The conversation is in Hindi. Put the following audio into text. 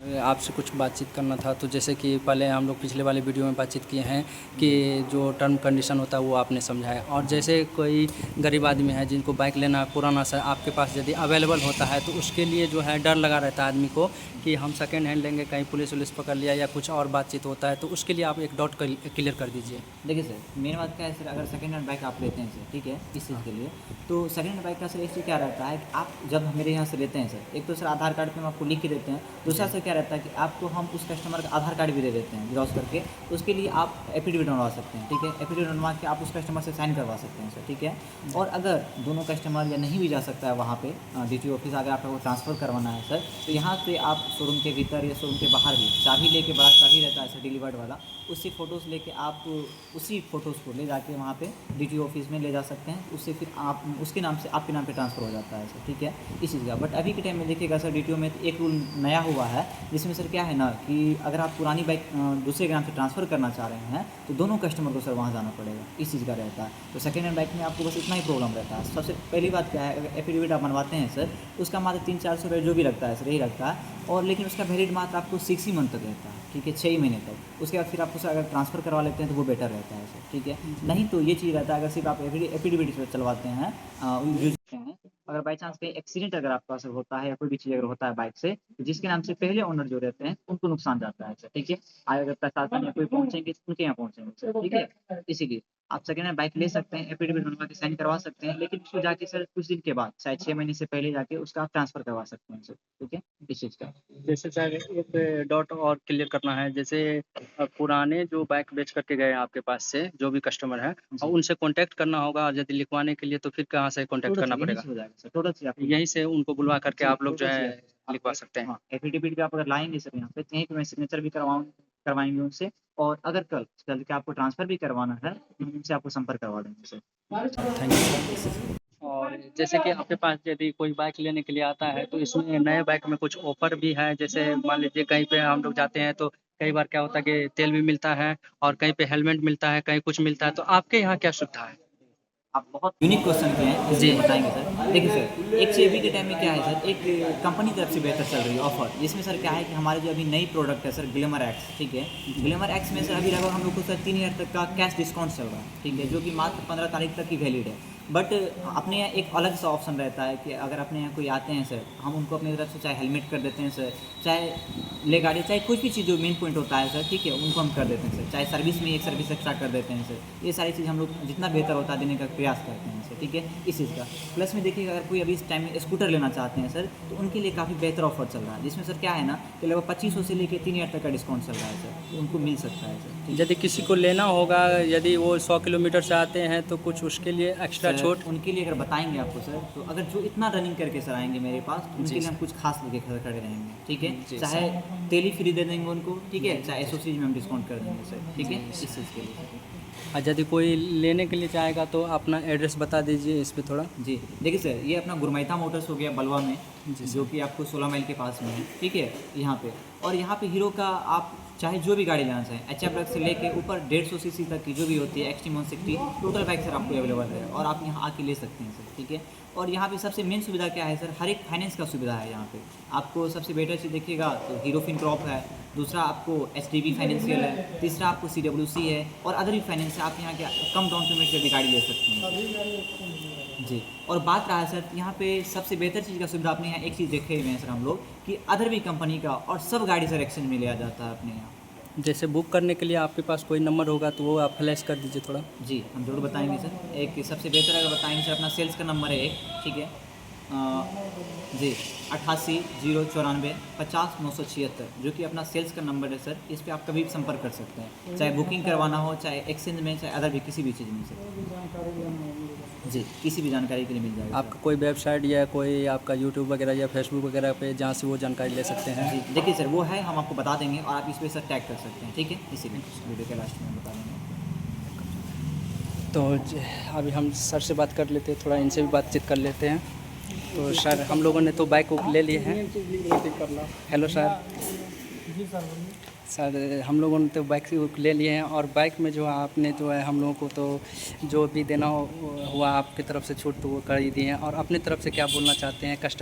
आपसे कुछ बातचीत करना था। तो जैसे कि पहले हम लोग पिछले वाले वीडियो में बातचीत किए हैं कि जो टर्म कंडीशन होता है वो आपने समझाया, और जैसे कोई गरीब आदमी है जिनको बाइक लेना है पुराना सा, आपके पास यदि अवेलेबल होता है तो उसके लिए जो है डर लगा रहता है आदमी को कि हम सेकेंड हैंड लेंगे, कहीं पुलिस वुलिस पकड़ लिया या कुछ और बातचीत होता है, तो उसके लिए आप एक डाउट क्लियर कर दीजिए। देखिए सर, मेन बात क्या है सर, अगर सेकंड हैंड बाइक आप लेते हैं सर, ठीक है, इस चीज़ के लिए तो सेकंड हैंड बाइक का सर एक चीज़ क्या रहता है कि आप जब मेरे यहाँ से लेते हैं सर, एक तो सर आधार कार्ड पे हम आपको लिख के देते हैं, दूसरा सर क्या रहता है कि आपको हम उस कस्टमर का आधार कार्ड भी दे देते हैं ज़ेरॉक्स करके। उसके लिए आप एफिडेविट बनवा सकते हैं, ठीक है, एफिडेविट बनवा के आप उस कस्टमर से साइन करवा सकते हैं सर, ठीक है। और अगर दोनों कस्टमर या नहीं भी जा सकता है वहाँ पे DTO ऑफिस, अगर आपको ट्रांसफ़र करवाना है सर, तो यहाँ से आप शोरूम के भीतर या शोरूम के बाहर भी चाबी लेके, बड़ा चाबी रहता है सर डिलीवर्ड वाला, उससे फ़ोटोज़ लेके आप उसी फ़ोटोज़ को ले जाके वहाँ पे DTO ऑफिस में ले जा सकते हैं। उससे फिर आप उसके नाम से आपके नाम पे ट्रांसफ़र हो जाता है सर, ठीक है, इस चीज़ का। बट अभी के टाइम में देखिएगा सर, DTO में एक रूल नया हुआ है जिसमें सर क्या है ना कि अगर आप पुरानी बाइक दूसरे के नाम से ट्रांसफ़र करना चाह रहे हैं तो दोनों कस्टमर को सर वहाँ जाना पड़ेगा, इस चीज़ का रहता है। तो सेकेंड हैंड बाइक में आपको बस इतना ही प्रॉब्लम रहता है। सबसे पहली बात क्या है, अगर एफिडेविट आप बनवाते हैं सर, उसका मात्र 300-400 रुपये जो भी लगता है सर, यही लगता है। और लेकिन उसका वैलिड मात्र आपको 6 ही मंथ तक रहता है, ठीक है, 6 ही महीने तक। उसके बाद फिर आपको सर अगर ट्रांसफ़र करवा लेते हैं तो वो बेटर रहता है सर, ठीक है। नहीं तो ये चीज़ रहता है, अगर सिर्फ आप एफिडेविट चलवाते हैं, यूज़ करते हैं, अगर बाई चांस कहीं एक्सीडेंट अगर आपके पास होता है या कोई भी चीज़ अगर होता है बाइक से, तो जिसके नाम से पहले ओनर जो रहते हैं उनको नुकसान जाता है सर, ठीक है। अगर प्रशासन या कोई पहुँचेंगे तो उनके यहाँ पहुँचेंगे सर, ठीक है। इसीलिए आप सेकंड हैंड बाइक ले सकते हैं, एफिडेविट बनवा के साइन करवा सकते हैं, लेकिन उसको जाके सर कुछ दिन के बाद, शायद 6 महीने से पहले जाके उसका आप ट्रांसफ़र करवा सकते हैं सर, ठीक है, इस चीज़ का। जैसे सर एक डॉट और क्लियर करना है, जैसे पुराने जो बाइक बेच करके गए हैं आपके पास से जो भी कस्टमर है, और जी, उनसे कांटेक्ट करना होगा, और यदि लिखवाने के लिए तो फिर कहाँ से कांटेक्ट टोटल करना से यहीं पड़ेगा? से हो जाएगा सर, टोटल से आपको यहीं से उनको बुलवा करके जी, आप लोग जो टोटल से है आप लिखवा सकते हैं? हाँ, एफिडेविट भी आप अगर लाएँगे सर यहाँ पे, तो यहीं पे मैं सिग्नेचर भी करवाएँगे उनसे, और अगर कल चल के आपको ट्रांसफ़र भी करवाना है, तो हम उनसे आपको संपर्क करवा देंगे सर। Thank you sir. और जैसे कि आपके पास यदि कोई बाइक लेने के लिए आता है तो इसमें नए बाइक में कुछ ऑफ़र भी है? जैसे मान लीजिए कहीं पे हम लोग जाते हैं तो कई बार क्या होता है कि तेल भी मिलता है और कहीं पे हेलमेट मिलता है, कहीं कुछ मिलता है, तो आपके यहाँ क्या सुविधा है? आप बहुत यूनिक क्वेश्चन किए हैं, जी। इसलिए बताएँगे सर। देखिए सर, एक से अभी के टाइम में क्या है सर, एक कंपनी की तरफ से बेहतर चल रही है ऑफ़र, जिसमें सर क्या है कि हमारे जो अभी नई प्रोडक्ट है सर, ग्लैमर एक्स, ठीक है। ग्लैमर एक्स में सर अभी लगभग हम लोग को सर 3000 तक का कैश डिस्काउंट चल रहा है, ठीक है, जो कि मात्र 15 तारीख तक की वैलिड है। बट अपने यहाँ एक अलग सा ऑप्शन रहता है कि अगर अपने यहाँ कोई आते हैं सर, हम उनको अपनी तरफ से चाहे हेलमेट कर देते हैं सर, चाहे ले गाड़ी, चाहे कुछ भी चीज़ जो मेन पॉइंट होता है सर, ठीक है, उनको हम कर देते हैं सर। चाहे सर्विस में एक सर्विस एक्स्ट्रा कर देते हैं सर। ये सारी चीज़ हम लोग जितना बेहतर होता है देने का प्रयास करते हैं सर, ठीक है, इस चीज़ का। प्लस में देखिएगा, अगर कोई अभी इस टाइम में स्कूटर लेना चाहते हैं सर, तो उनके लिए काफ़ी बेहतर ऑफर चल रहा है, जिसमें सर क्या है ना कि लगभग 2500 से लेके 3000 तक का डिस्काउंट चल रहा है सर, तो उनको मिल सकता है सर, ठीक है। यदि किसी को लेना होगा, यदि वो 100 किलोमीटर से आते हैं तो कुछ उसके लिए एक्स्ट्रा सर छूट? उनके लिए अगर बताएँगे आपको सर, तो अगर जो इतना रनिंग करके सर आएँगे मेरे पास, तो उनके जी लिए हम सर। कुछ खास लेके खड़े रहेंगे, ठीक है। जी चाहे सर। तेल ही फ्री दे देंगे उनको, ठीक है, चाहे एसोसीज में हम डिस्काउंट कर देंगे सर, ठीक है, जी इस चीज़ के लिए। और यदि कोई लेने के लिए चाहेगा तो अपना एड्रेस बता दीजिए इस पे थोड़ा। जी, देखिए सर, ये अपना गुरमैता मोटर्स हो गया बलवा में, जी जो सर। कि आपको 16 माइल के पास में है, ठीक है, यहाँ पे। और यहाँ पे हीरो का आप चाहे जो भी गाड़ी लेना चाहें, HF से लेके ऊपर 150 सीसी तक की जो भी होती है, एक्सट्रीम 160 टोटल बाइक सर आपको अवेलेबल है, और आप यहाँ आके ले सकते हैं सर, ठीक है। और यहाँ पे सबसे मेन सुविधा क्या है सर, हर एक फाइनेंस का सुविधा है यहाँ पे। आपको सबसे बेटर चीज़ देखिएगा तो हीरो फिनक्रॉप है, दूसरा आपको HDB फाइनेंशियल है, तीसरा आपको CWC है, और अदर भी फाइनेंस है। आप यहाँ के कम डाउन पेमेंट पे भी गाड़ी ले सकते हैं जी। और बात रहा है सर, यहाँ पे सबसे बेहतर चीज़ का सुविधा अपने यहाँ एक चीज़ देखे हुए हैं सर हम लोग, कि अदर भी कंपनी का और सब गाड़ी सर एक्सचेंज में लिया जाता है अपने यहाँ। जैसे बुक करने के लिए आपके पास कोई नंबर होगा तो वो आप फ्लैश कर दीजिए थोड़ा। जी, हम ज़रूर बताएँगे सर। एक सबसे बेहतर अगर बताएँगे सर, अपना सेल्स का नंबर है एक, ठीक है? जी, 88 094 50 976, जो कि अपना सेल्स का नंबर है सर। इस पे आप कभी भी संपर्क कर सकते हैं, चाहे बुकिंग करवाना हो, चाहे एक्सचेंज में, चाहे अदर भी किसी भी चीज़ में सर। जी, किसी भी जानकारी के लिए मिल जाएगा आपका कोई वेबसाइट या कोई आपका यूट्यूब वगैरह या फेसबुक वगैरह पे जहाँ से वो जानकारी ले सकते सर। हैं? जी, देखिए सर, वो है, हम आपको बता देंगे, और आप इस पे सर टैग कर सकते हैं, ठीक है? इसीलिए वीडियो के लास्ट में बता देंगे। तो अभी हम सर से बात कर लेते हैं, थोड़ा इनसे भी बातचीत कर लेते हैं। तो सर, हम लोगों ने तो बाइक ले लिए हैं। Hello sir. सर, हम लोगों ने तो बाइक ले लिए हैं, और बाइक में जो आपने जो है हम लोगों को तो जो भी देना हुआ आपकी तरफ से छूट तो वो कर ही दिए हैं, और अपनी तरफ से क्या बोलना चाहते हैं कस्टमर